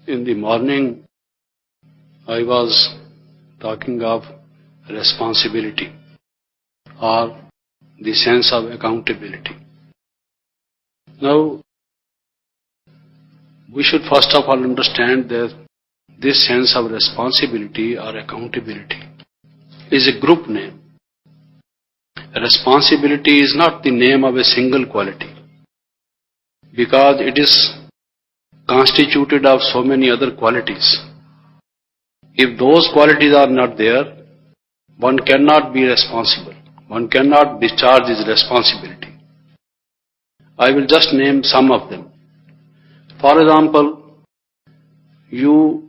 In the morning, I was talking of responsibility or the sense of accountability. Now, we should first of all understand that this sense of responsibility or accountability is a group name. Responsibility is not the name of a single quality, because it is constituted of so many other qualities. If those qualities are not there, one cannot be responsible. One cannot discharge his responsibility. I will just name some of them. For example, you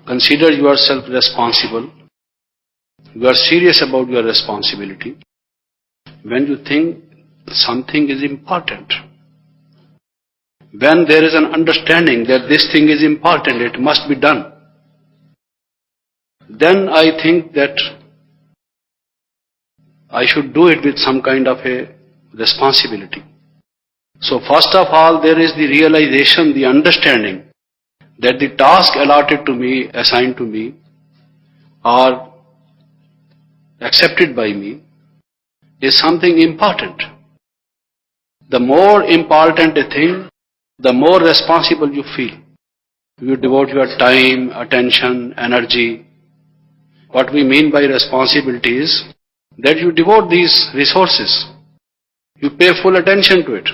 consider yourself responsible. You are serious about your responsibility when you think something is important. When there is an understanding that this thing is important, it must be done, then I think that I should do it with some kind of a responsibility. So first of all, there is the realization, the understanding that the task allotted to me, assigned to me, or accepted by me is something important. The more important a thing, the more responsible you feel. You devote your time, attention, energy. What we mean by responsibility is that you devote these resources. You pay full attention to it.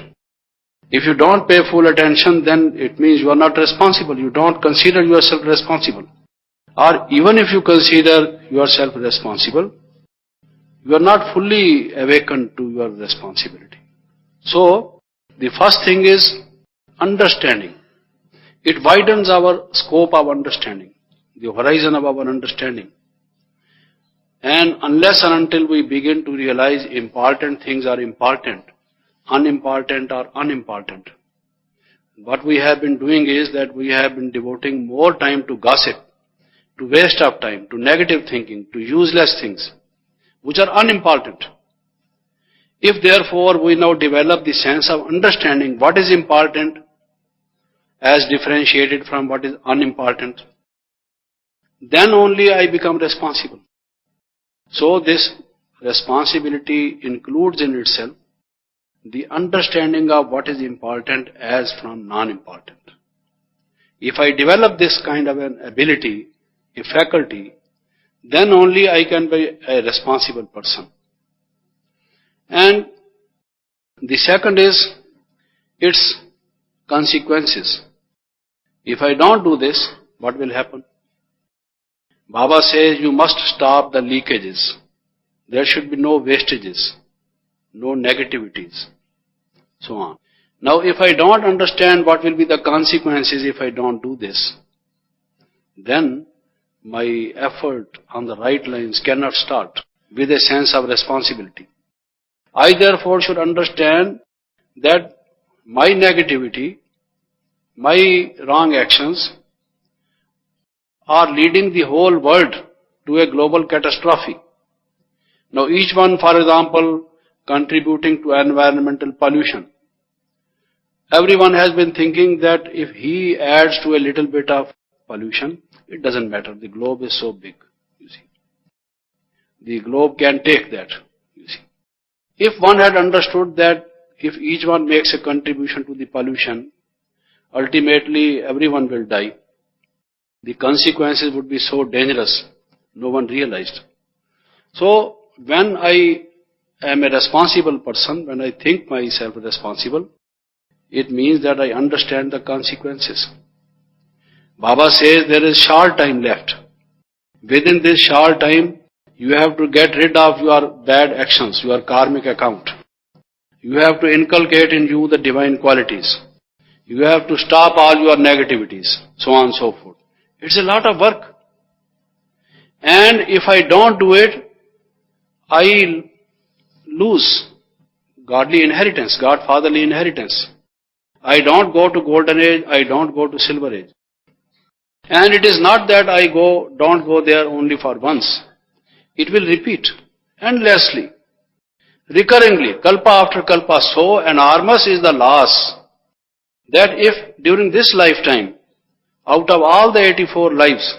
If you don't pay full attention, then it means you are not responsible. You don't consider yourself responsible. Or even if you consider yourself responsible, you are not fully awakened to your responsibility. So, the first thing is understanding. It widens our scope of understanding, the horizon of our understanding. And unless and until we begin to realize important things are important, unimportant are unimportant, what we have been doing is that we have been devoting more time to gossip, to waste of time, to negative thinking, to useless things, which are unimportant. If therefore we now develop the sense of understanding what is important as differentiated from what is unimportant, then only I become responsible. So this responsibility includes in itself the understanding of what is important as from non-important. If I develop this kind of an ability, a faculty, then only I can be a responsible person. And the second is its consequences. If I don't do this, what will happen? Baba says you must stop the leakages. There should be no wastages, no negativities, so on. Now if I don't understand what will be the consequences if I don't do this, then my effort on the right lines cannot start with a sense of responsibility. I therefore should understand that my negativity, my wrong actions are leading the whole world to a global catastrophe. Now each one, for example, contributing to environmental pollution. Everyone has been thinking that if he adds to a little bit of pollution, it doesn't matter. The globe is so big, you see. The globe can take that, you see. If one had understood that if each one makes a contribution to the pollution, ultimately everyone will die, the consequences would be so dangerous, no one realized. So, when I am a responsible person, when I think myself responsible, it means that I understand the consequences. Baba says there is short time left. Within this short time, you have to get rid of your bad actions, your karmic account. You have to inculcate in you the divine qualities. You have to stop all your negativities, so on and so forth. It's a lot of work. And if I don't do it, I lose godly inheritance, God-fatherly inheritance. I don't go to golden age, I don't go to silver age. And it is not that I don't go there only for once. It will repeat endlessly, recurringly, kalpa after kalpa. So enormous is the loss that if during this lifetime Out of all the 84 lives,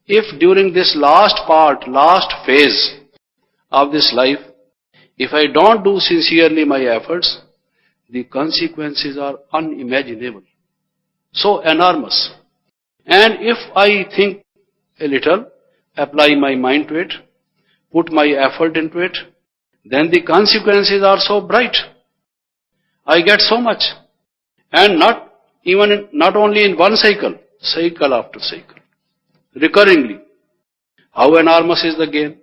if during this last phase of this life, if I don't do sincerely my efforts, the consequences are unimaginable, so enormous. And if I think a little, apply my mind to it, put my effort into it, then the consequences are so bright. I get so much. And not only in one cycle after cycle, recurringly. How enormous is the gain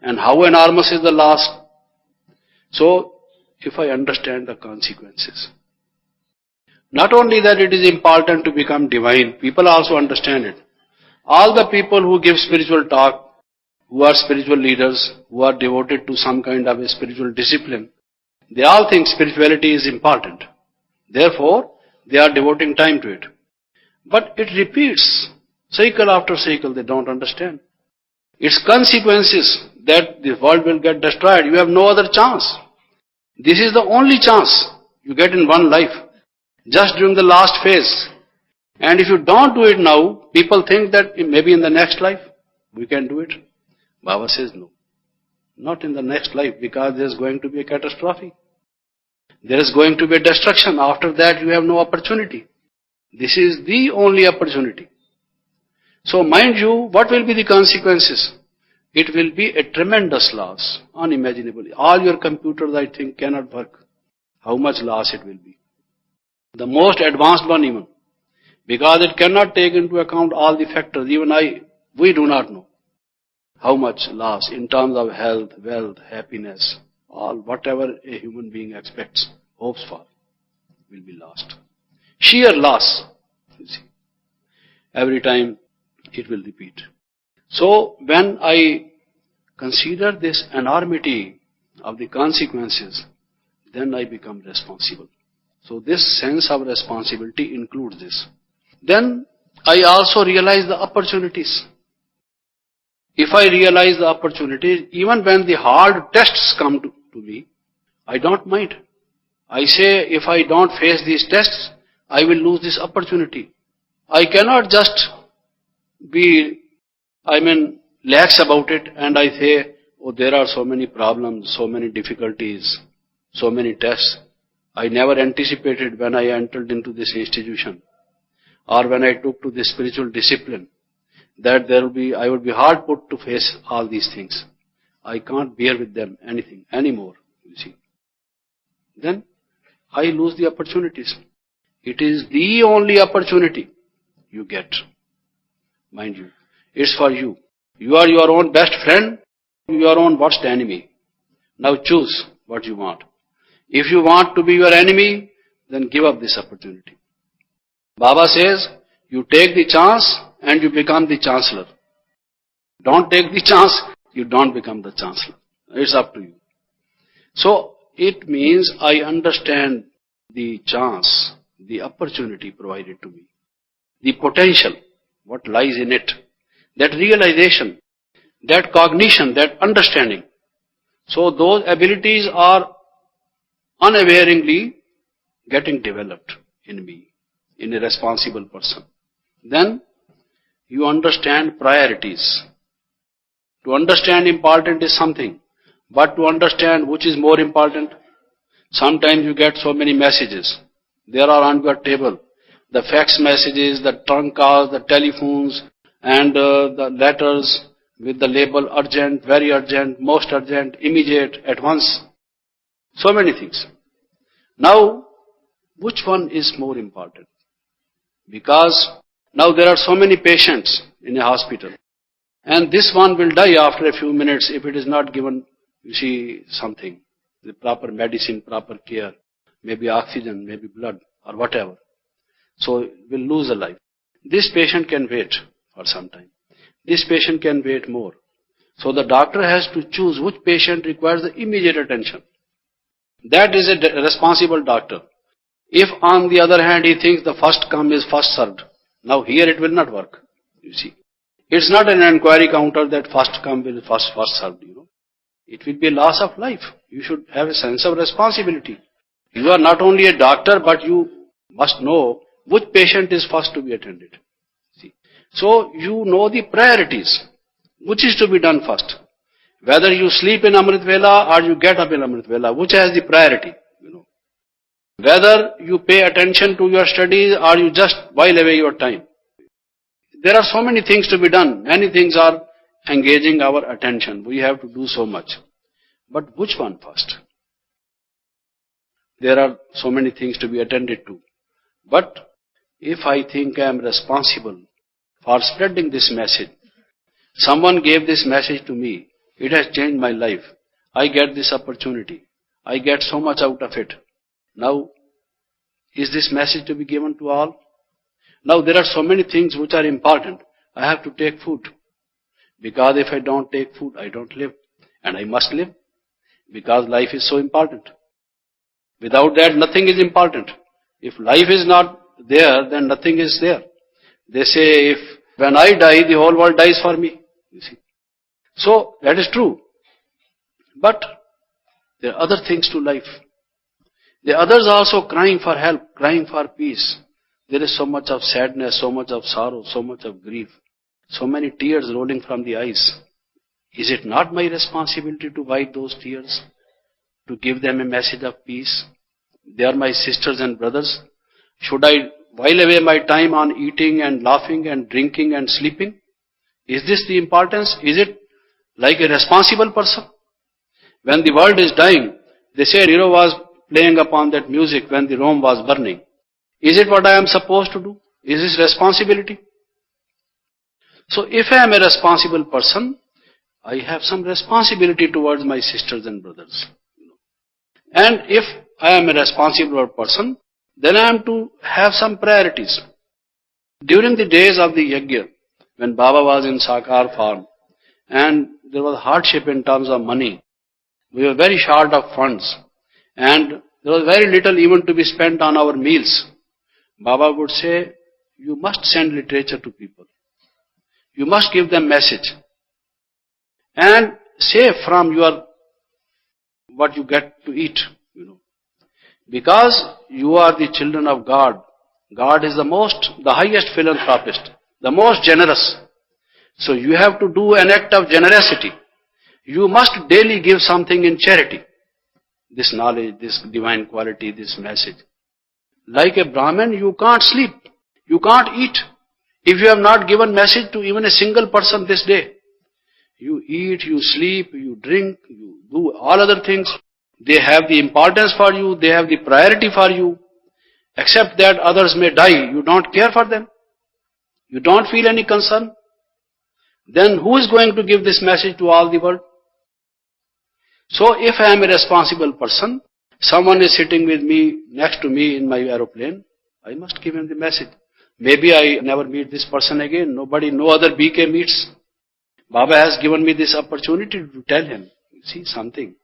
and how enormous is the loss. So, if I understand the consequences, not only that it is important to become divine, people also understand it. All the people who give spiritual talk, who are spiritual leaders, who are devoted to some kind of a spiritual discipline, they all think spirituality is important. Therefore, they are devoting time to it. But it repeats, cycle after cycle, they don't understand. Its consequences that the world will get destroyed, you have no other chance. This is the only chance you get in one life, just during the last phase. And if you don't do it now, people think that maybe in the next life, we can do it. Baba says no. Not in the next life, because there is going to be a catastrophe. There is going to be a destruction. After that, you have no opportunity. This is the only opportunity. So mind you, what will be the consequences? It will be a tremendous loss, unimaginable. All your computers, I think, cannot work. How much loss it will be. The most advanced one even. Because it cannot take into account all the factors. Even we do not know how much loss in terms of health, wealth, happiness, all whatever a human being expects, hopes for, will be lost. Sheer loss, you see. Every time it will repeat. So when I consider this enormity of the consequences, then I become responsible. So this sense of responsibility includes this. Then I also realize the opportunities. If I realize the opportunities, even when the hard tests come to me, I don't mind. I say, if I don't face these tests, I will lose this opportunity. I cannot just be, lax about it and I say, oh, there are so many problems, so many difficulties, so many tests. I never anticipated when I entered into this institution or when I took to this spiritual discipline that I would be hard put to face all these things. I can't bear with them anything anymore, you see. Then I lose the opportunities. It is the only opportunity you get. Mind you, it's for you. You are your own best friend, your own worst enemy. Now choose what you want. If you want to be your enemy, then give up this opportunity. Baba says, you take the chance and you become the chancellor. Don't take the chance, you don't become the chancellor. It's up to you. So, it means I understand the chance, the opportunity provided to me, the potential, what lies in it, that realization, that cognition, that understanding. So those abilities are unawareingly getting developed in me, in a responsible person. Then you understand priorities. To understand important is something, but to understand which is more important, sometimes you get so many messages. They are on your table. The fax messages, the trunk calls, the telephones, and the letters with the label urgent, very urgent, most urgent, immediate, at once. So many things. Now, which one is more important? Because now there are so many patients in a hospital. And this one will die after a few minutes if it is not given, you see, something. The proper medicine, proper care, maybe oxygen, maybe blood, or whatever. So will lose a life. This patient can wait for some time. This patient can wait more. So the doctor has to choose which patient requires the immediate attention. That is a responsible doctor. If on the other hand he thinks the first come is first served, now here it will not work, you see. It's not an inquiry counter that first come will first served, you know. It will be a loss of life. You should have a sense of responsibility. You are not only a doctor, but you must know which patient is first to be attended. So you know the priorities, which is to be done first. Whether you sleep in Amrit Vela or you get up in Amrit Vela, which has the priority, Whether you pay attention to your studies or you just while away your time. There are so many things to be done. Many things are engaging our attention. We have to do so much. But which one first? There are so many things to be attended to. But if I think I am responsible for spreading this message, someone gave this message to me, it has changed my life. I get this opportunity. I get so much out of it. Now, is this message to be given to all? Now, there are so many things which are important. I have to take food. Because if I don't take food, I don't live. And I must live. Because life is so important. Without that, nothing is important. If life is not there, then nothing is there. They say, when I die, the whole world dies for me. You see. So, that is true. But, there are other things to life. The others are also crying for help, crying for peace. There is so much of sadness, so much of sorrow, so much of grief, so many tears rolling from the eyes. Is it not my responsibility to wipe those tears, to give them a message of peace? They are my sisters and brothers. Should I while away my time on eating and laughing and drinking and sleeping? Is this the importance? Is it like a responsible person? When the world is dying, they say Nero was playing upon that music when the Rome was burning. Is it what I am supposed to do? Is this responsibility? So if I am a responsible person, I have some responsibility towards my sisters and brothers. And if I am a responsible person, then I am to have some priorities. During the days of the Yajna, when Baba was in Sakar form, and there was hardship in terms of money, we were very short of funds, and there was very little even to be spent on our meals. Baba would say, you must send literature to people. You must give them message. And save from your, what you get to eat, Because you are the children of God. God is the highest philanthropist, the most generous. So you have to do an act of generosity. You must daily give something in charity. This knowledge, this divine quality, this message. Like a Brahmin, you can't sleep. You can't eat. If you have not given message to even a single person this day. You eat, you sleep, you drink, you do all other things. They have the importance for you, they have the priority for you. Except that others may die, you don't care for them. You don't feel any concern. Then who is going to give this message to all the world? So if I am a responsible person, someone is sitting with me, next to me in my aeroplane, I must give him the message. Maybe I never meet this person again. No other BK meets. Baba has given me this opportunity to tell him, see something,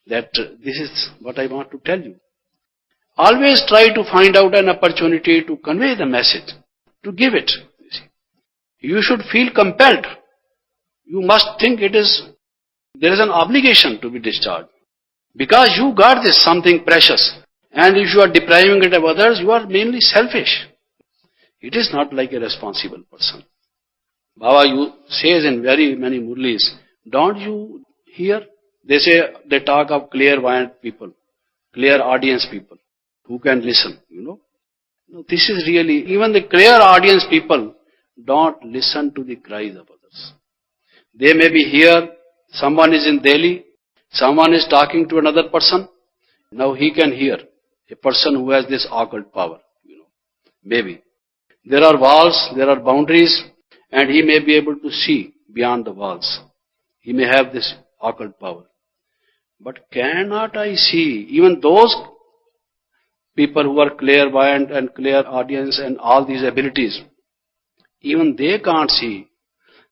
that this is what I want to tell you. Always try to find out an opportunity to convey the message, to give it. You should feel compelled. You must think there is an obligation to be discharged. Because you got this something precious. And if you are depriving it of others, you are mainly selfish. It is not like a responsible person. Baba says in very many murlis, don't you hear? They talk of clairvoyant people, clear audience people, who can listen, No, this is really, even the clear audience people don't listen to the cries of others. They may be here, someone is in Delhi, someone is talking to another person, now he can hear, a person who has this occult power, maybe. There are walls, there are boundaries, and he may be able to see beyond the walls. He may have this occult power. But cannot I see, even those people who are clairvoyant and clear audience and all these abilities, even they can't see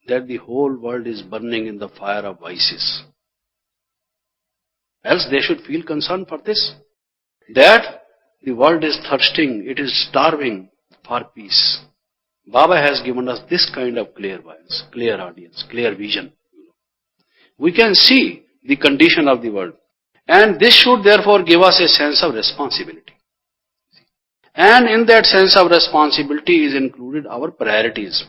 that the whole world is burning in the fire of vices. Else they should feel concern for this. That the world is thirsting, it is starving for peace. Baba has given us this kind of clairvoyance, clear audience, clear vision. We can see the condition of the world. And this should therefore give us a sense of responsibility. And in that sense of responsibility is included our priorities.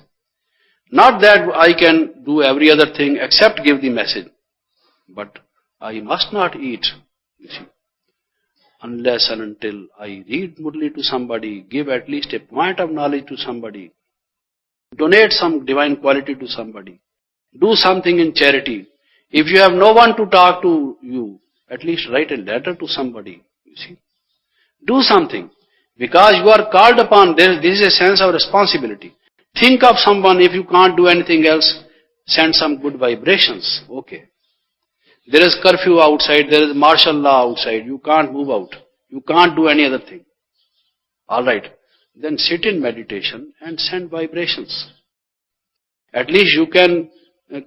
Not that I can do every other thing except give the message. But I must not eat, you see, unless and until I read Murli to somebody, give at least a point of knowledge to somebody, donate some divine quality to somebody, do something in charity. If you have no one to talk to you, at least write a letter to somebody, you see. Do something. Because you are called upon, this is a sense of responsibility. Think of someone, if you can't do anything else, send some good vibrations, okay. There is curfew outside, there is martial law outside, you can't move out, you can't do any other thing. Alright, then sit in meditation and send vibrations. At least you can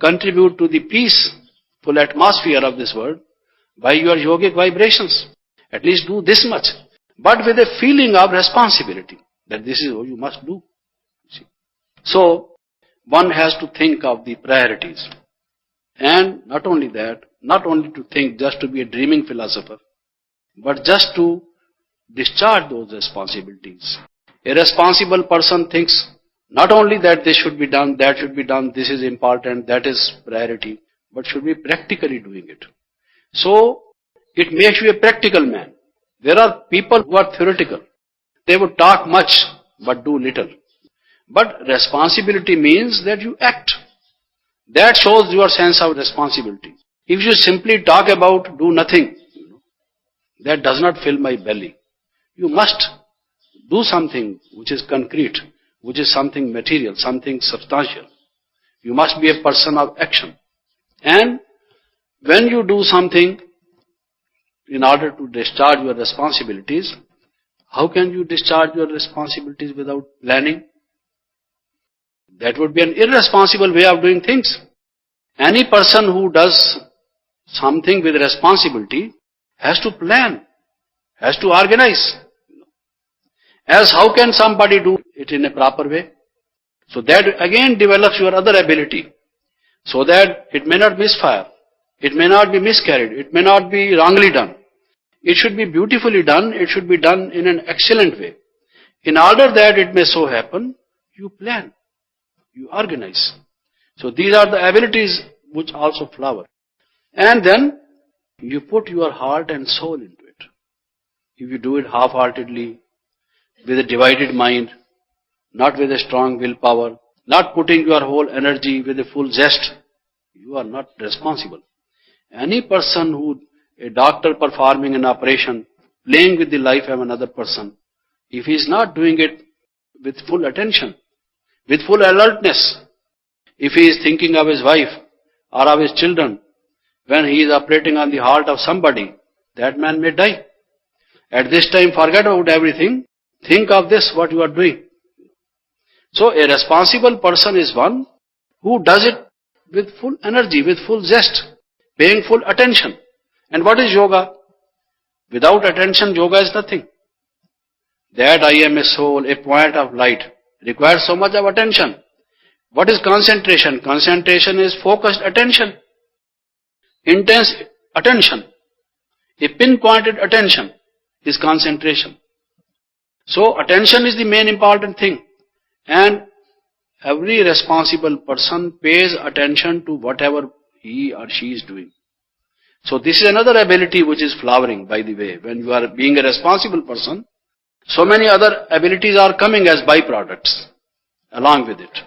contribute to the peaceful atmosphere of this world by your yogic vibrations. At least do this much, but with a feeling of responsibility, that this is what you must do. See? So, one has to think of the priorities. And not only that, not only to think just to be a dreaming philosopher, but just to discharge those responsibilities. A responsible person thinks not only that this should be done, that should be done, this is important, that is priority, but should be practically doing it. So, it makes you a practical man. There are people who are theoretical. They would talk much, but do little. But responsibility means that you act. That shows your sense of responsibility. If you simply talk about do nothing, that does not fill my belly. You must do something which is concrete, which is something material, something substantial. You must be a person of action. And when you do something in order to discharge your responsibilities, how can you discharge your responsibilities without planning? That would be an irresponsible way of doing things. Any person who does something with responsibility has to plan, has to organize. As how can somebody do it in a proper way? So that again develops your other ability, so that it may not misfire, it may not be miscarried, it may not be wrongly done. It should be beautifully done, it should be done in an excellent way. In order that it may so happen, you plan, you organize. So these are the abilities which also flower. And then you put your heart and soul into it. If you do it half-heartedly, with a divided mind, not with a strong willpower, not putting your whole energy with a full zest, you are not responsible. Any person who, a doctor performing an operation, playing with the life of another person, if he is not doing it with full attention, with full alertness, if he is thinking of his wife or of his children, when he is operating on the heart of somebody, that man may die. At this time, forget about everything. Think of this, what you are doing. So a responsible person is one who does it with full energy, with full zest, paying full attention. And what is yoga? Without attention, yoga is nothing. That I am a soul, a point of light, requires so much of attention. What is concentration? Concentration is focused attention, intense attention. A pinpointed attention is concentration. So attention is the main important thing. And every responsible person pays attention to whatever he or she is doing. So this is another ability which is flowering, by the way. When you are being a responsible person, so many other abilities are coming as byproducts along with it.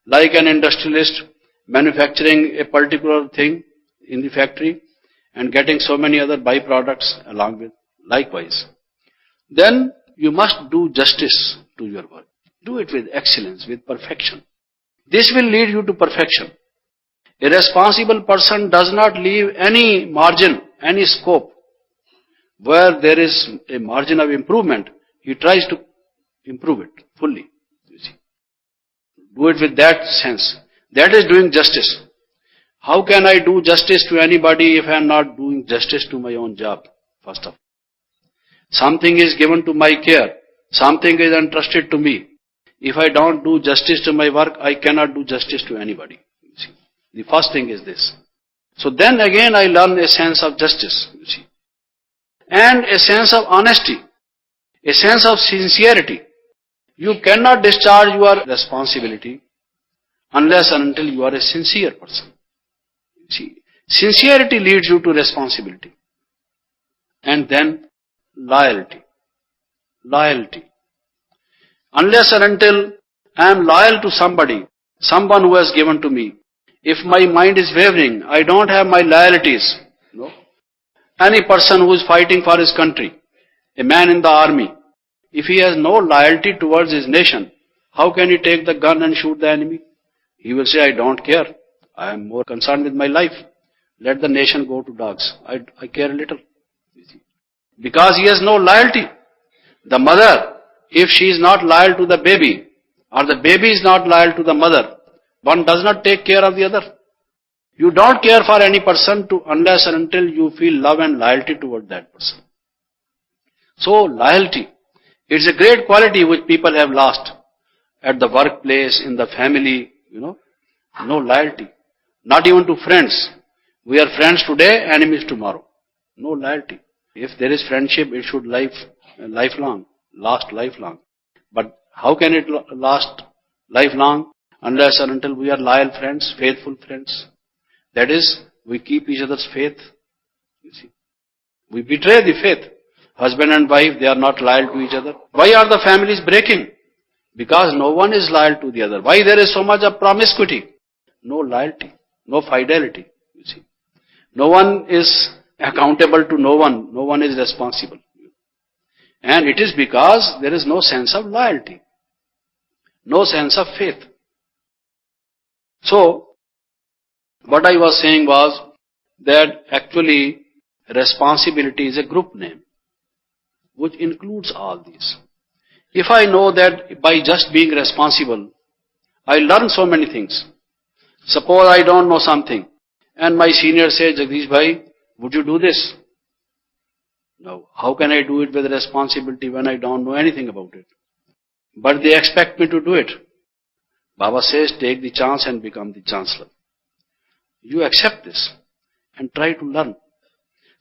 Like an industrialist manufacturing a particular thing in the factory and getting so many other byproducts along with, likewise. Then you must do justice to your work. Do it with excellence, with perfection. This will lead you to perfection. A responsible person does not leave any margin, any scope. Where there is a margin of improvement, he tries to improve it fully. You see. Do it with that sense. That is doing justice. How can I do justice to anybody if I am not doing justice to my own job, first of all? Something is given to my care. Something is entrusted to me. If I don't do justice to my work, I cannot do justice to anybody. You see. The first thing is this. So then again I learn a sense of justice, you see. And a sense of honesty. A sense of sincerity. You cannot discharge your responsibility unless and until you are a sincere person. See, sincerity leads you to responsibility. And then loyalty. Loyalty. Unless and until I am loyal to somebody, someone who has given to me, if my mind is wavering, I don't have my loyalties. No. Any person who is fighting for his country, a man in the army, if he has no loyalty towards his nation, how can he take the gun and shoot the enemy? He will say, I don't care. I am more concerned with my life. Let the nation go to dogs. I care a little. Because he has no loyalty. The mother, if she is not loyal to the baby, or the baby is not loyal to the mother, one does not take care of the other. You don't care for any person unless and until you feel love and loyalty toward that person. So loyalty, it's a great quality which people have lost at the workplace, in the family, no loyalty. Not even to friends. We are friends today, enemies tomorrow. No loyalty. If there is friendship, it should last lifelong. But how can it last lifelong unless and until we are loyal friends, faithful friends? That is, we keep each other's faith. You see, we betray the faith. Husband and wife, they are not loyal to each other. Why are the families breaking? Because no one is loyal to the other. Why there is so much of promiscuity? No loyalty, no fidelity. You see, no one is accountable to no one. No one is responsible. And it is because there is no sense of loyalty, no sense of faith. So, what I was saying was that actually responsibility is a group name which includes all these. If I know that by just being responsible, I learn so many things. Suppose I don't know something and my senior says, Jagdish bhai, would you do this? No. How can I do it with responsibility when I don't know anything about it? But they expect me to do it. Baba says, take the chance and become the chancellor. You accept this and try to learn.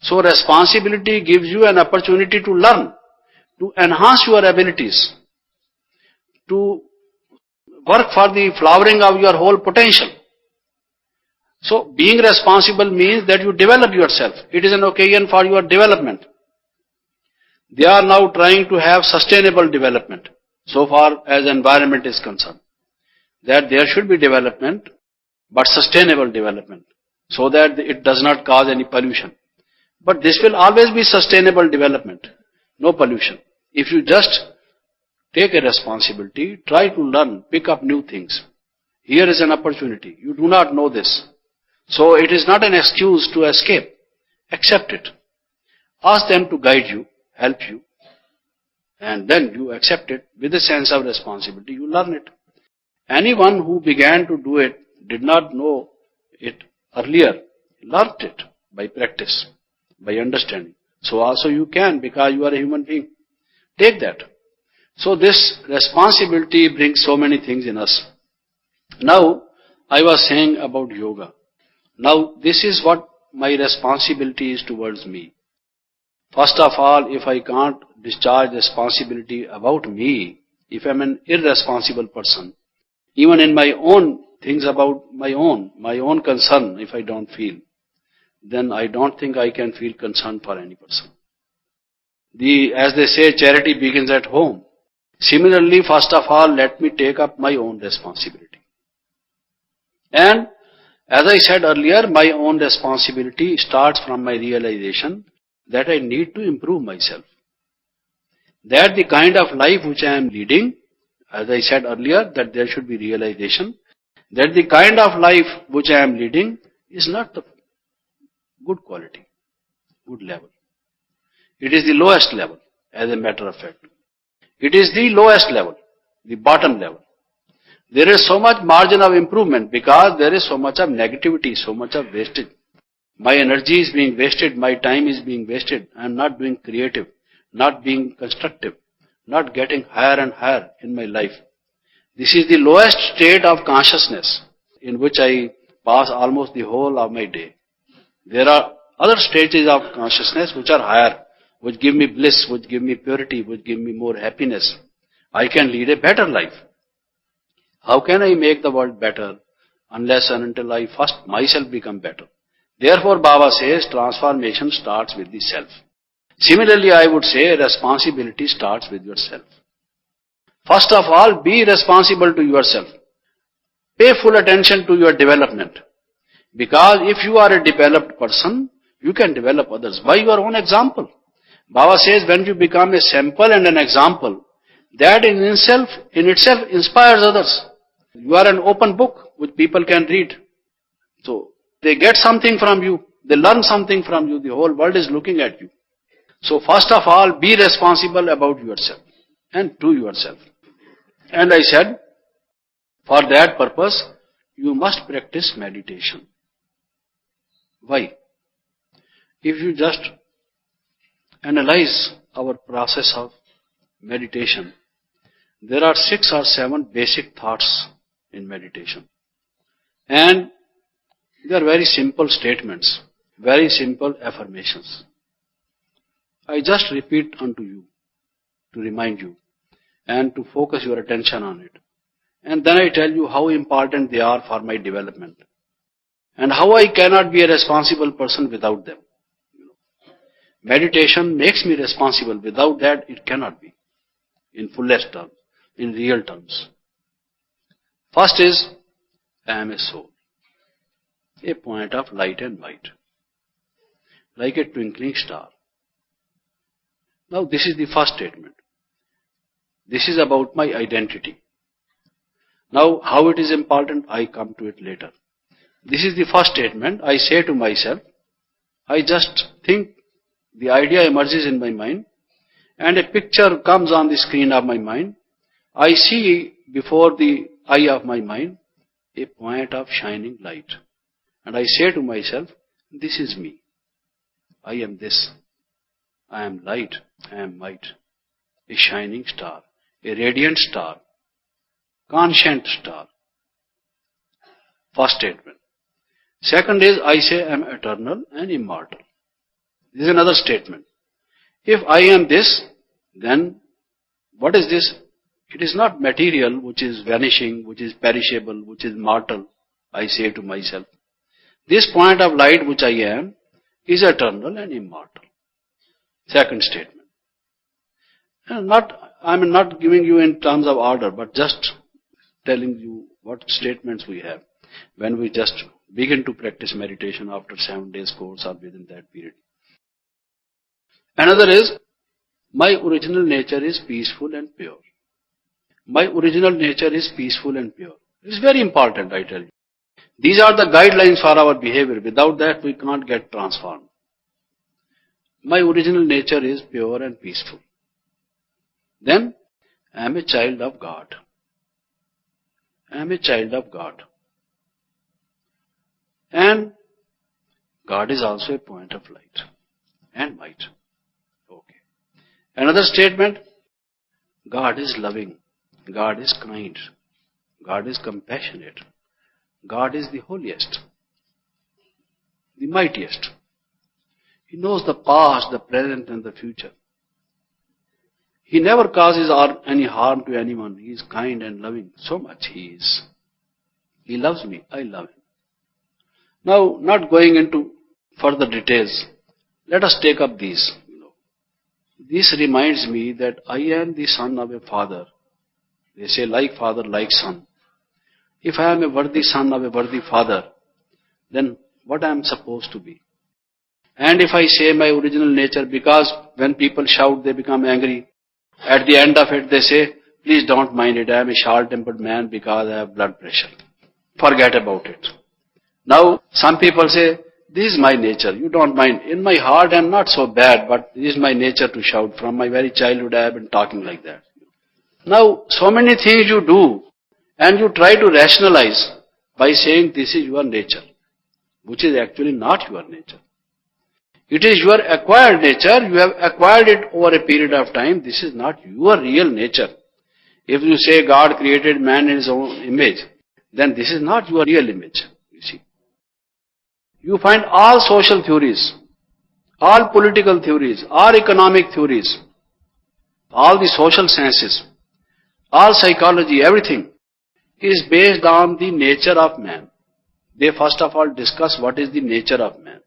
So responsibility gives you an opportunity to learn, to enhance your abilities, to work for the flowering of your whole potential. So being responsible means that you develop yourself. It is an occasion for your development. They are now trying to have sustainable development, so far as environment is concerned. That there should be development, but sustainable development, so that it does not cause any pollution. But this will always be sustainable development, no pollution. If you just take a responsibility, try to learn, pick up new things. Here is an opportunity. You do not know this. So it is not an excuse to escape. Accept it. Ask them to guide you, help you, and then you accept it with a sense of responsibility. You learn it. Anyone who began to do it did not know it earlier, learned it by practice, by understanding. So also you can, because you are a human being. Take that. So this responsibility brings so many things in us. Now, I was saying about yoga. Now, this is what my responsibility is towards me. First of all, if I can't discharge responsibility about me, if I'm an irresponsible person, even in my own things about my own concern, if I don't feel, then I don't think I can feel concern for any person. As they say, charity begins at home. Similarly, first of all, let me take up my own responsibility. And as I said earlier, my own responsibility starts from my realization that I need to improve myself. That the kind of life which I am leading, as I said earlier, that there should be realization, that the kind of life which I am leading is not the good quality, good level. It is the lowest level, as a matter of fact. It is the lowest level, the bottom level. There is so much margin of improvement because there is so much of negativity, so much of wastage. My energy is being wasted, my time is being wasted. I am not being creative, not being constructive, not getting higher and higher in my life. This is the lowest state of consciousness in which I pass almost the whole of my day. There are other stages of consciousness which are higher, which give me bliss, which give me purity, which give me more happiness. I can lead a better life. How can I make the world better unless and until I first myself become better? Therefore, Baba says transformation starts with the self. Similarly, I would say responsibility starts with yourself. First of all, be responsible to yourself. Pay full attention to your development. Because if you are a developed person, you can develop others by your own example. Baba says when you become a sample and an example, that in itself inspires others. You are an open book which people can read. So they get something from you. They learn something from you. The whole world is looking at you. So first of all, be responsible about yourself and to yourself. And I said, for that purpose, you must practice meditation. Why? If you just analyze our process of meditation, there are 6 or 7 basic thoughts in meditation. And they are very simple statements, very simple affirmations. I just repeat unto you to remind you and to focus your attention on it. And then I tell you how important they are for my development and how I cannot be a responsible person without them. Meditation makes me responsible. Without that, it cannot be. In fullest terms, in real terms. First is, I am a soul, a point of light and might, like a twinkling star. Now this is the first statement. This is about my identity. Now how it is important, I come to it later. This is the first statement. I say to myself, I just think, the idea emerges in my mind and a picture comes on the screen of my mind. I see before the eye of my mind a point of shining light. And I say to myself, this is me. I am this. I am light. I am might. A shining star. A radiant star. Conscient star. First statement. Second is, I say I am eternal and immortal. This is another statement. If I am this, then what is this? It is not material which is vanishing, which is perishable, which is mortal, I say to myself. This point of light which I am is eternal and immortal. Second statement. I am not giving you in terms of order, but just telling you what statements we have when we just begin to practice meditation after 7 days course or within that period. Another is, my original nature is peaceful and pure. My original nature is peaceful and pure. It's very important, I tell you. These are the guidelines for our behavior. Without that, we can't get transformed. My original nature is pure and peaceful. Then, I am a child of God. I am a child of God. And God is also a point of light and might. Okay. Another statement, God is loving. God is kind. God is compassionate. God is the holiest, the mightiest. He knows the past, the present and the future. He never causes any harm to anyone. He is kind and loving. So much He is. He loves me. I love Him. Now, not going into further details, let us take up these. This reminds me that I am the son of a father. They say like father, like son. If I am a worthy son of a worthy father, then what I am supposed to be? And if I say my original nature, because when people shout, they become angry. At the end of it, they say, please don't mind it. I am a short-tempered man because I have blood pressure. Forget about it. Now, some people say, this is my nature. You don't mind. In my heart, I am not so bad, but this is my nature to shout. From my very childhood, I have been talking like that. Now, so many things you do, and you try to rationalize by saying this is your nature, which is actually not your nature. It is your acquired nature. You have acquired it over a period of time. This is not your real nature. If you say God created man in His own image, then this is not your real image, you see. You find all social theories, all political theories, all economic theories, all the social sciences, all psychology, everything. is based on the nature of man. They first of all discuss what is the nature of man.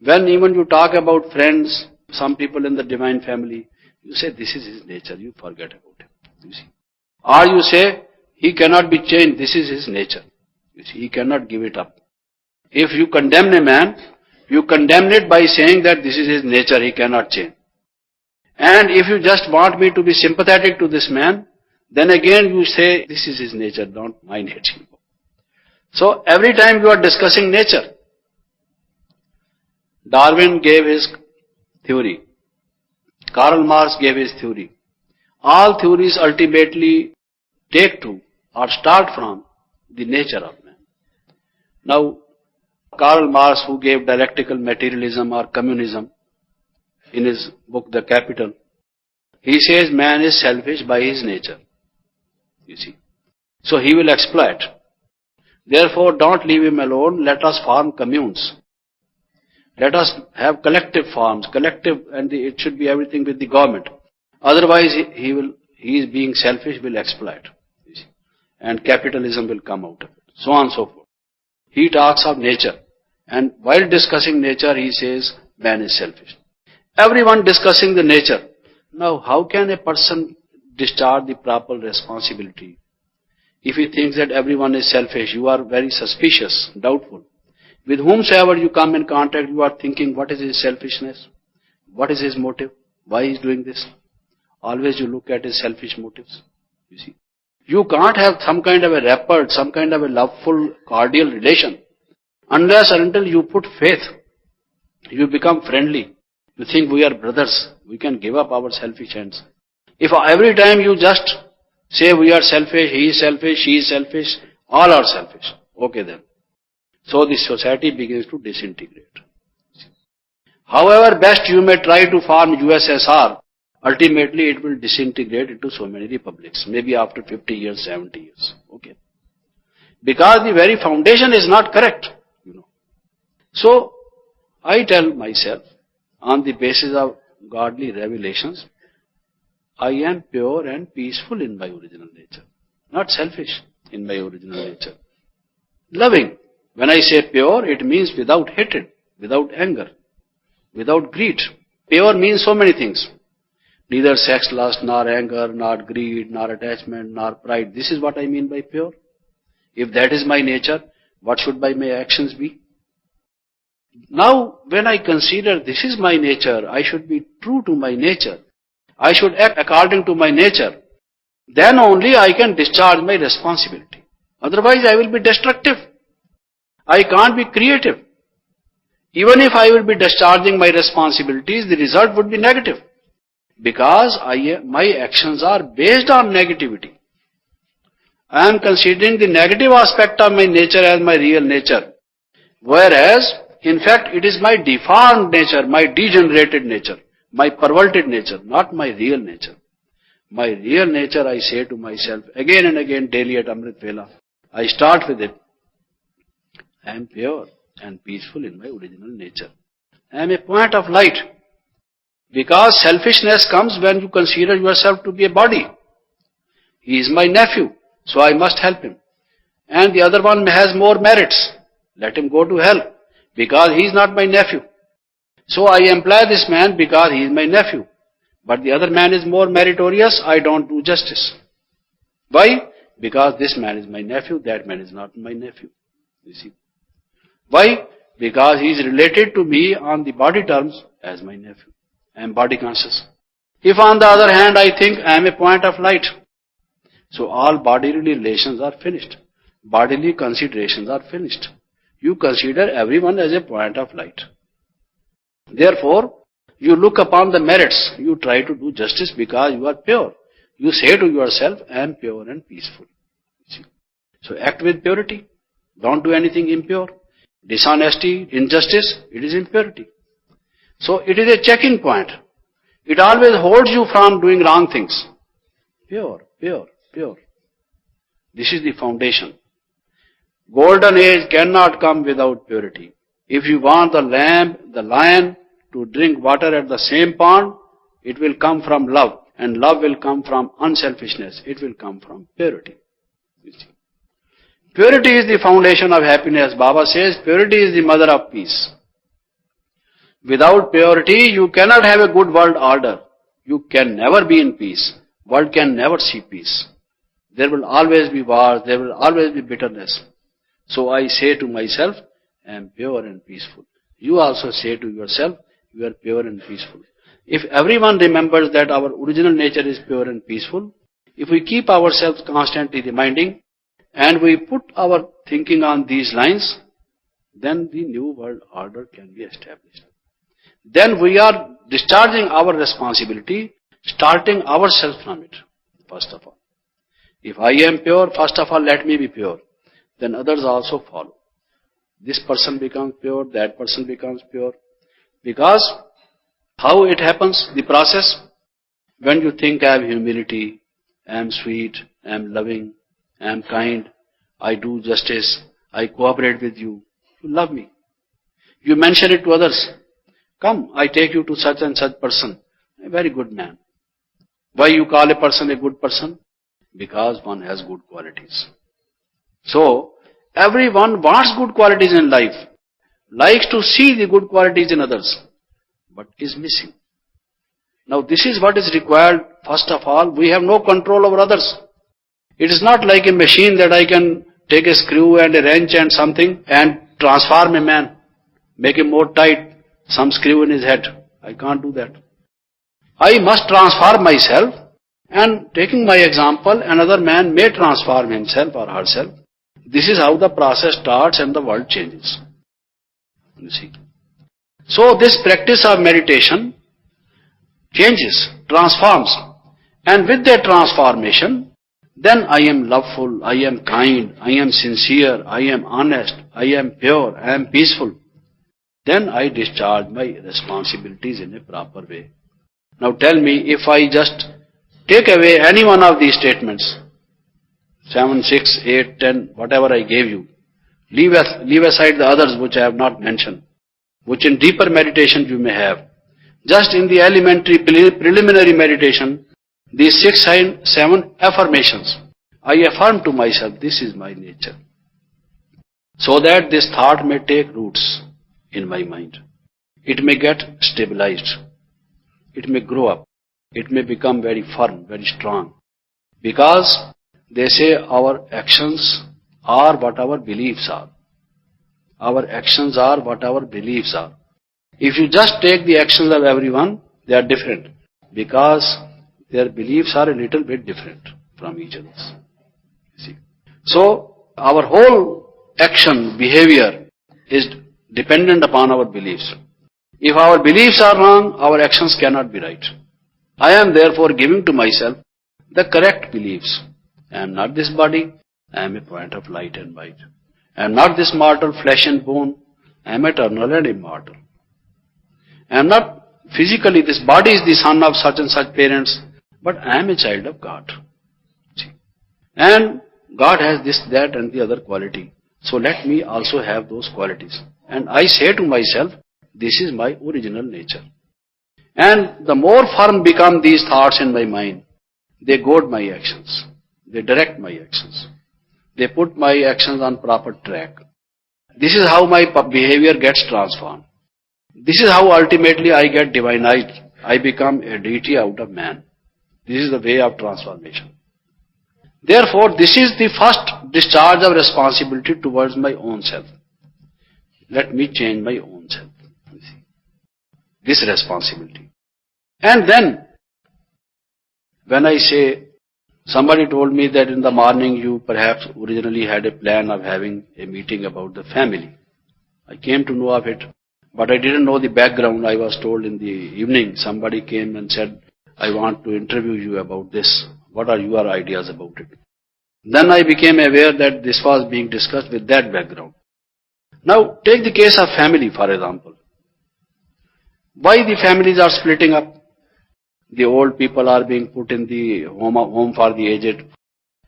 When even you talk about friends, some people in the divine family, you say this is his nature, you forget about him. You see. Or you say he cannot be changed, this is his nature. You see, he cannot give it up. If you condemn a man, you condemn it by saying that this is his nature, he cannot change. And if you just want me to be sympathetic to this man, then again you say this is his nature, don't mind it. So every time you are discussing nature, Darwin gave his theory. Karl Marx gave his theory. All theories ultimately take to or start from the nature of man. Now, Karl Marx, who gave dialectical materialism or communism in his book The Capital, he says man is selfish by his nature. You see. So he will exploit. Therefore, don't leave him alone. Let us form communes. Let us have collective forms, and it should be everything with the government. Otherwise, he is being selfish, will exploit. You see. And capitalism will come out of it. So on and so forth. He talks of nature. And while discussing nature, he says man is selfish. Everyone discussing the nature. Now, how can a person discharge the proper responsibility? If he thinks that everyone is selfish, you are very suspicious, doubtful. With whomsoever you come in contact, you are thinking, what is his selfishness? What is his motive? Why he is doing this? Always you look at his selfish motives. You see. You can't have some kind of a rapport, some kind of a loveful, cordial relation, unless and until you put faith. You become friendly. You think we are brothers. We can give up our selfish ends. If every time you just say we are selfish, he is selfish, she is selfish, all are selfish. Okay then. So the society begins to disintegrate. However best you may try to form USSR, ultimately it will disintegrate into so many republics, maybe after 50 years, 70 years. Okay. Because the very foundation is not correct. So, I tell myself, on the basis of godly revelations, I am pure and peaceful in my original nature. Not selfish in my original nature. Loving. When I say pure, it means without hatred, without anger, without greed. Pure means so many things. Neither sex lust, nor anger, nor greed, nor attachment, nor pride. This is what I mean by pure. If that is my nature, what should my actions be? Now, when I consider this is my nature, I should be true to my nature. I should act according to my nature. Then only I can discharge my responsibility. Otherwise, I will be destructive. I can't be creative. Even if I will be discharging my responsibilities, the result would be negative. Because my actions are based on negativity. I am considering the negative aspect of my nature as my real nature. Whereas, in fact, it is my deformed nature, my degenerated nature, my perverted nature, not my real nature. My real nature, I say to myself again and again daily at Amrit Vela. I start with it. I am pure and peaceful in my original nature. I am a point of light. Because selfishness comes when you consider yourself to be a body. He is my nephew, so I must help him. And the other one has more merits. Let him go to hell, because he is not my nephew. So I employ this man because he is my nephew. But the other man is more meritorious, I don't do justice. Why? Because this man is my nephew, that man is not my nephew. You see. Why? Because he is related to me on the body terms as my nephew. I am body conscious. If on the other hand I think I am a point of light, so all bodily relations are finished. Bodily considerations are finished. You consider everyone as a point of light. Therefore, you look upon the merits. You try to do justice because you are pure. You say to yourself, I am pure and peaceful. You see? So act with purity. Don't do anything impure. Dishonesty, injustice, it is impurity. So it is a checking point. It always holds you from doing wrong things. Pure, pure, pure. This is the foundation. Golden age cannot come without purity. If you want the lion to drink water at the same pond, it will come from love. And love will come from unselfishness. It will come from purity. Purity is the foundation of happiness. Baba says purity is the mother of peace. Without purity, you cannot have a good world order. You can never be in peace. World can never see peace. There will always be wars. There will always be bitterness. So I say to myself, I am pure and peaceful. You also say to yourself, you are pure and peaceful. If everyone remembers that our original nature is pure and peaceful, if we keep ourselves constantly reminding, and we put our thinking on these lines, then the new world order can be established. Then we are discharging our responsibility, starting ourselves from it, first of all. If I am pure, first of all, let me be pure. Then others also follow. This person becomes pure, that person becomes pure. Because how it happens, the process, when you think I have humility, I am sweet, I am loving, I am kind, I do justice, I cooperate with you, you love me. You mention it to others. Come, I take you to such and such person, a very good man. Why you call a person a good person? Because one has good qualities. So, everyone wants good qualities in life, likes to see the good qualities in others, but is missing. Now this is what is required. First of all, we have no control over others. It is not like a machine that I can take a screw and a wrench and something and transform a man, make him more tight, some screw in his head. I can't do that. I must transform myself, and taking my example, another man may transform himself or herself. This is how the process starts and the world changes. You see. So this practice of meditation changes, transforms. And with that transformation, then I am loveful, I am kind, I am sincere, I am honest, I am pure, I am peaceful. Then I discharge my responsibilities in a proper way. Now tell me, if I just take away any one of these statements, 7, 6, 8, 10, whatever I gave you, leave aside the others which I have not mentioned, which in deeper meditation you may have. Just in the elementary preliminary meditation, these 6 and 7 affirmations, I affirm to myself, this is my nature. So that this thought may take roots in my mind. It may get stabilized. It may grow up. It may become very firm, very strong. Because they say our actions are what our beliefs are. Our actions are what our beliefs are. If you just take the actions of everyone, they are different. Because their beliefs are a little bit different from each other's. See. So, our whole action, behavior is dependent upon our beliefs. If our beliefs are wrong, our actions cannot be right. I am therefore giving to myself the correct beliefs. I am not this body, I am a point of light and light. I am not this mortal flesh and bone, I am eternal and immortal. I am not physically, this body is the son of such and such parents, but I am a child of God. See? And God has this, that and the other quality. So let me also have those qualities. And I say to myself, this is my original nature. And the more firm become these thoughts in my mind, they guide my actions. They direct my actions. They put my actions on proper track. This is how my behavior gets transformed. This is how ultimately I get divinized. I become a deity out of man. This is the way of transformation. Therefore, this is the first discharge of responsibility towards my own self. Let me change my own self. This responsibility. And then, when I say, somebody told me that in the morning you perhaps originally had a plan of having a meeting about the family. I came to know of it, but I didn't know the background. I was told in the evening, somebody came and said, I want to interview you about this. What are your ideas about it? Then I became aware that this was being discussed with that background. Now, take the case of family, for example. Why the families are splitting up? The old people are being put in the home for the aged.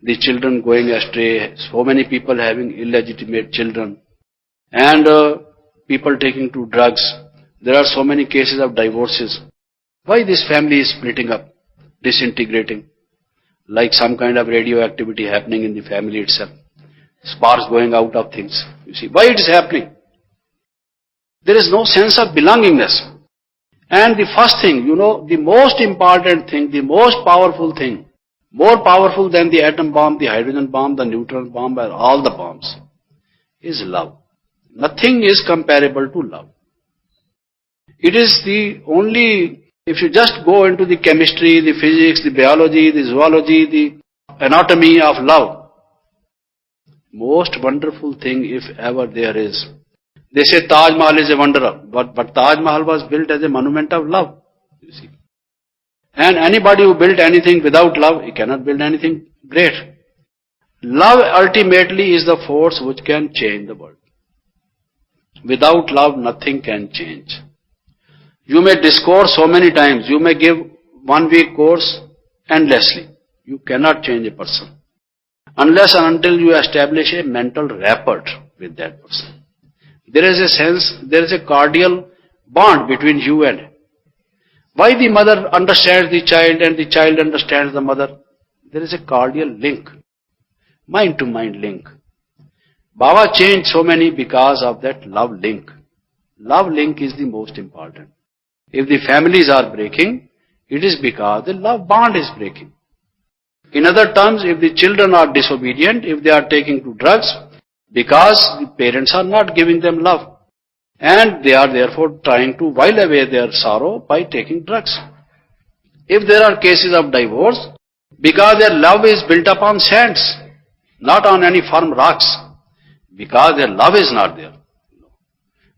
The children going astray. So many people having illegitimate children. And people taking to drugs. There are so many cases of divorces. Why this family is splitting up, disintegrating? Like some kind of radioactivity happening in the family itself. sparks going out of things. You see, why it is happening? There is no sense of belongingness. And the first thing, the most important thing, the most powerful thing, more powerful than the atom bomb, the hydrogen bomb, the neutron bomb, and all the bombs, is love. Nothing is comparable to love. It is the only, if you just go into the chemistry, the physics, the biology, the zoology, the anatomy of love, most wonderful thing if ever there is. They say Taj Mahal is a wonder, but Taj Mahal was built as a monument of love, you see. And anybody who built anything without love, he cannot build anything great. Love ultimately is the force which can change the world. Without love, nothing can change. You may discourse so many times, you may give 1 week course endlessly. You cannot change a person. Unless and until you establish a mental rapport with that person. There is a sense, there is a cordial bond between you and him. Why the mother understands the child and the child understands the mother? There is a cordial link. Mind to mind link. Baba changed so many because of that love link. Love link is the most important. If the families are breaking, it is because the love bond is breaking. In other terms, if the children are disobedient, if they are taking to drugs, because the parents are not giving them love, and they are therefore trying to while away their sorrow by taking drugs. If there are cases of divorce, because their love is built upon sands, not on any firm rocks, because their love is not there.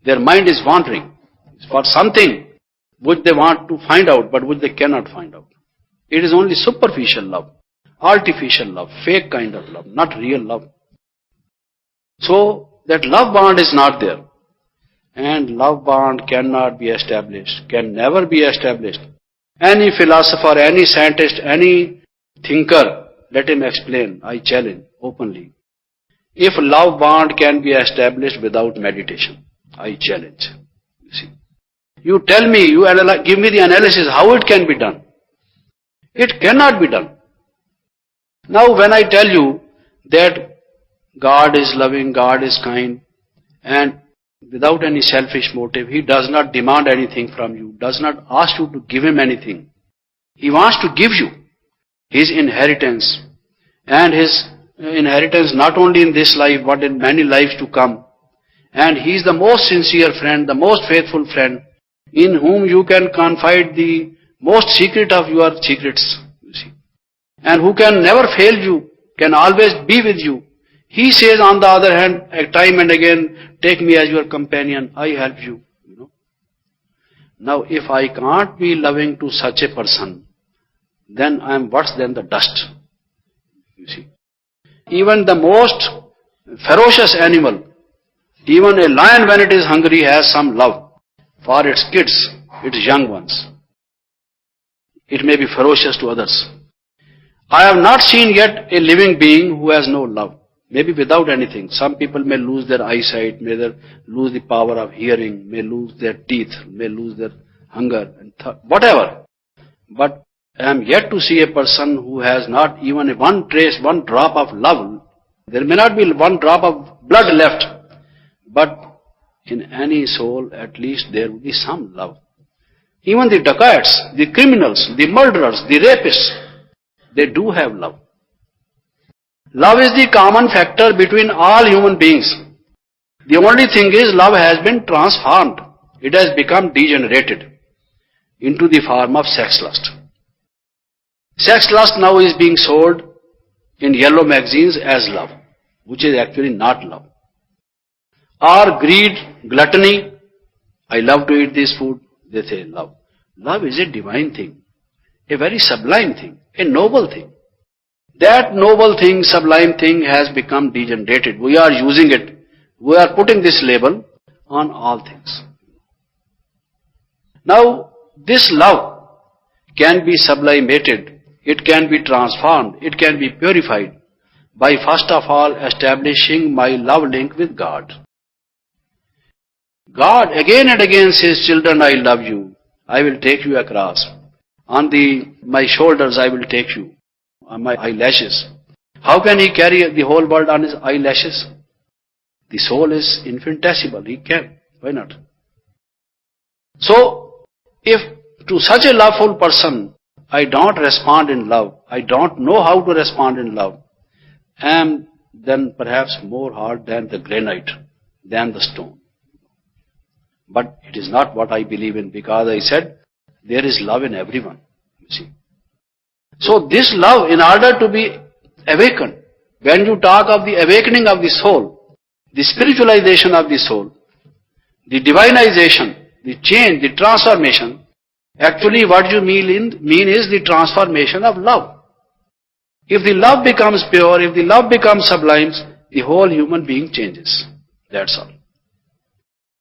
Their mind is wandering for something which they want to find out, but which they cannot find out. It is only superficial love, artificial love, fake kind of love, not real love. So, that love bond is not there. And love bond cannot be established, can never be established. Any philosopher, any scientist, any thinker, let him explain, I challenge openly. If love bond can be established without meditation, I challenge. You see. You tell me, give me the analysis, how it can be done. It cannot be done. Now when I tell you that God is loving, God is kind, and without any selfish motive, He does not demand anything from you, does not ask you to give Him anything. He wants to give you His inheritance, and His inheritance not only in this life, but in many lives to come. And He is the most sincere friend, the most faithful friend, in whom you can confide the most secret of your secrets, you see. And who can never fail you, can always be with you. He says on the other hand, time and again, take me as your companion, I help you. Now if I can't be loving to such a person, then I am worse than the dust. You see. Even the most ferocious animal, even a lion when it is hungry has some love for its kids, its young ones. It may be ferocious to others. I have not seen yet a living being who has no love. Maybe without anything. Some people may lose their eyesight, may lose the power of hearing, may lose their teeth, may lose their hunger, and whatever. But I am yet to see a person who has not even one trace, one drop of love. There may not be one drop of blood left, but in any soul at least there will be some love. Even the dacoits, the criminals, the murderers, the rapists, they do have love. Love is the common factor between all human beings. The only thing is love has been transformed. It has become degenerated into the form of sex lust. Sex lust now is being sold in yellow magazines as love, which is actually not love. Or greed, gluttony, I love to eat this food, they say love. Love is a divine thing, a very sublime thing, a noble thing. That noble thing, sublime thing has become degenerated. We are using it. We are putting this label on all things. Now, this love can be sublimated. It can be transformed. It can be purified by first of all establishing my love link with God. God again and again says, children, I love you. I will take you across. On my shoulders I will take you. On my eyelashes. How can he carry the whole world on his eyelashes? The soul is infinitesimal. He can. Why not? So, if to such a loveful person I don't respond in love, I don't know how to respond in love, I am then perhaps more hard than the granite, than the stone. But it is not what I believe in, because I said there is love in everyone. You see. So this love, in order to be awakened, when you talk of the awakening of the soul, the spiritualization of the soul, the divinization, the change, the transformation, actually what you mean is the transformation of love. If the love becomes pure, if the love becomes sublime, the whole human being changes. That's all.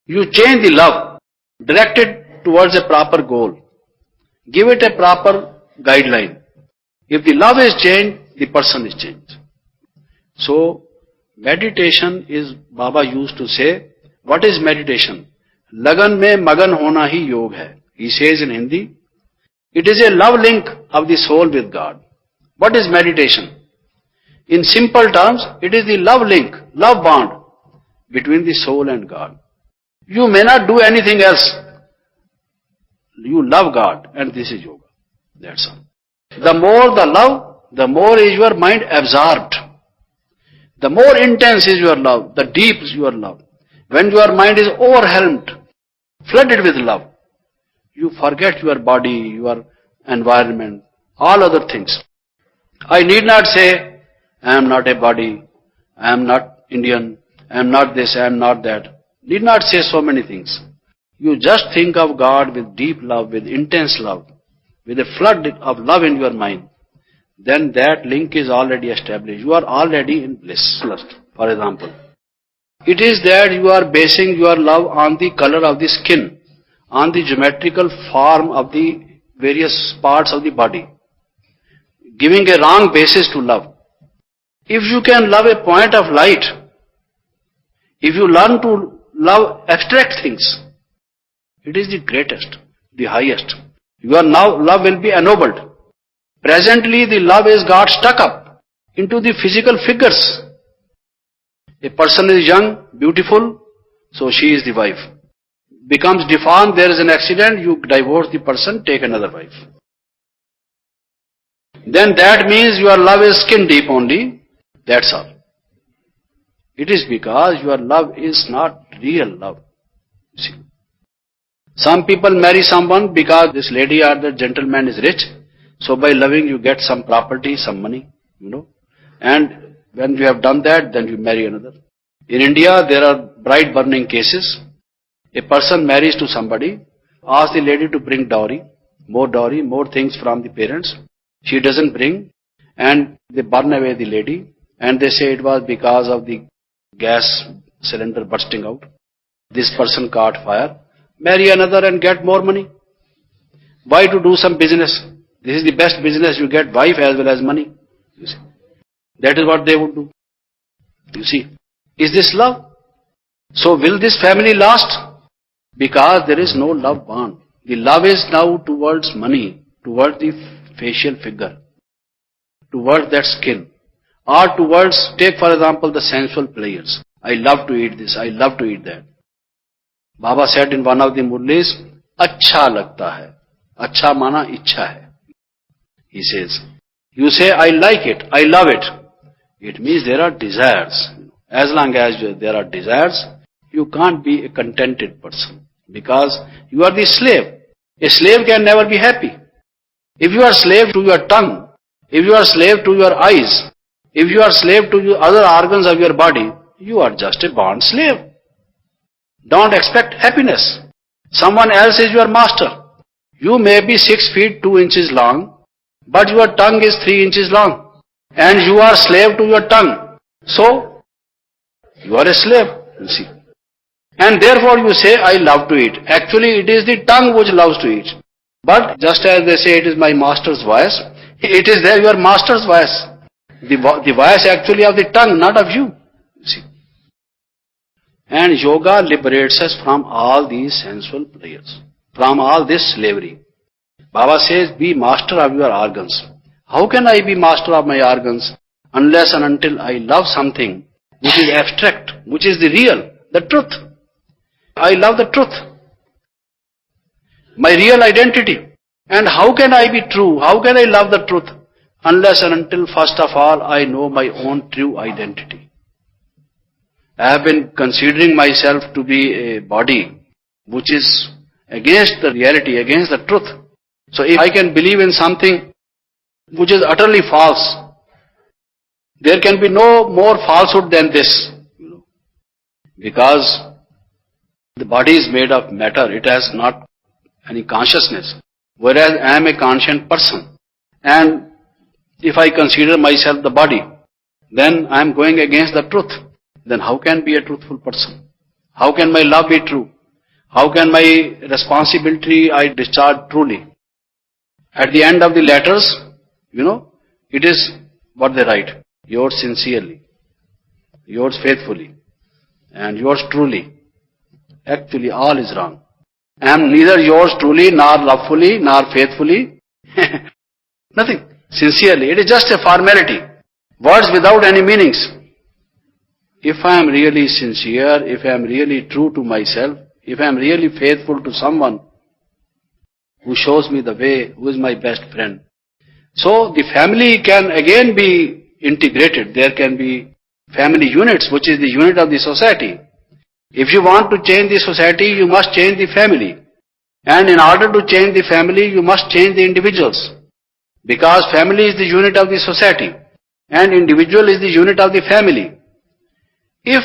You change the love, direct it towards a proper goal. Give it a proper guideline. If the love is changed, the person is changed. So, meditation is, Baba used to say, what is meditation? Lagan mein magan hona hi yog hai. He says in Hindi, it is a love link of the soul with God. What is meditation? In simple terms, it is the love link, love bond between the soul and God. You may not do anything else. You love God, and this is yoga. That's all. The more the love, the more is your mind absorbed. The more intense is your love, the deep is your love. When your mind is overwhelmed, flooded with love, you forget your body, your environment, all other things. I need not say, I am not a body, I am not Indian, I am not this, I am not that. Need not say so many things. You just think of God with deep love, with intense love, with a flood of love in your mind. Then that link is already established. You are already in bliss. For example, it is that you are basing your love on the color of the skin, on the geometrical form of the various parts of the body, giving a wrong basis to love. If you can love a point of light, if you learn to love abstract things, it is the greatest, the highest. Your now love will be ennobled. Presently the love is got stuck up into the physical figures. A person is young, beautiful, so she is the wife. Becomes deformed, there is an accident, you divorce the person, take another wife. Then that means your love is skin deep only, that's all. It is because your love is not real love. See. Some people marry someone because this lady or the gentleman is rich, so by loving you get some property, some money, and when you have done that, then you marry another. In India, there are bride burning cases. A person marries to somebody, asks the lady to bring dowry, more things from the parents. She doesn't bring, and they burn away the lady, and they say it was because of the gas cylinder bursting out. This person caught fire. Marry another and get more money. Why to do some business? This is the best business, you get wife as well as money. You see. That is what they would do. You see. Is this love? So will this family last? Because there is no love bond. The love is now towards money, towards the facial figure, towards that skin, or towards, take for example the sensual pleasures. I love to eat this, I love to eat that. Baba said in one of the murlis, अच्छा लगता है. अच्छा माना इच्छा है. He says, you say I like it, I love it. It means there are desires. As long as there are desires, you can't be a contented person. Because you are the slave. A slave can never be happy. If you are slave to your tongue, if you are slave to your eyes, if you are slave to your other organs of your body, you are just a bond slave. Don't expect happiness. Someone else is your master. You may be 6 feet 2 inches long, but your tongue is 3 inches long. And you are slave to your tongue. So, you are a slave, you see. And therefore you say, I love to eat. Actually, it is the tongue which loves to eat. But just as they say it is my master's voice, it is there your master's voice. The voice actually of the tongue, not of you. You see. And yoga liberates us from all these sensual pleasures, from all this slavery. Baba says, be master of your organs. How can I be master of my organs? unless and until I love something which is abstract, which is the real, the truth. I love the truth, my real identity. And how can I be true? How can I love the truth? Unless and until, first of all, I know my own true identity. I have been considering myself to be a body which is against the reality, against the truth. So if I can believe in something which is utterly false, there can be no more falsehood than this. Because the body is made of matter, it has not any consciousness. Whereas I am a conscient person. And if I consider myself the body, then I am going against the truth. Then how can I be a truthful person? How can my love be true? How can my responsibility I discharge truly? At the end of the letters, it is what they write. Yours sincerely, yours faithfully, and yours truly. Actually, all is wrong. I am neither yours truly, nor lovefully, nor faithfully. Nothing. Sincerely. It is just a formality. Words without any meanings. If I am really sincere, if I am really true to myself, if I am really faithful to someone who shows me the way, who is my best friend, so the family can again be integrated. There can be family units, which is the unit of the society. If you want to change the society, you must change the family. And in order to change the family, you must change the individuals. Because family is the unit of the society. And individual is the unit of the family. If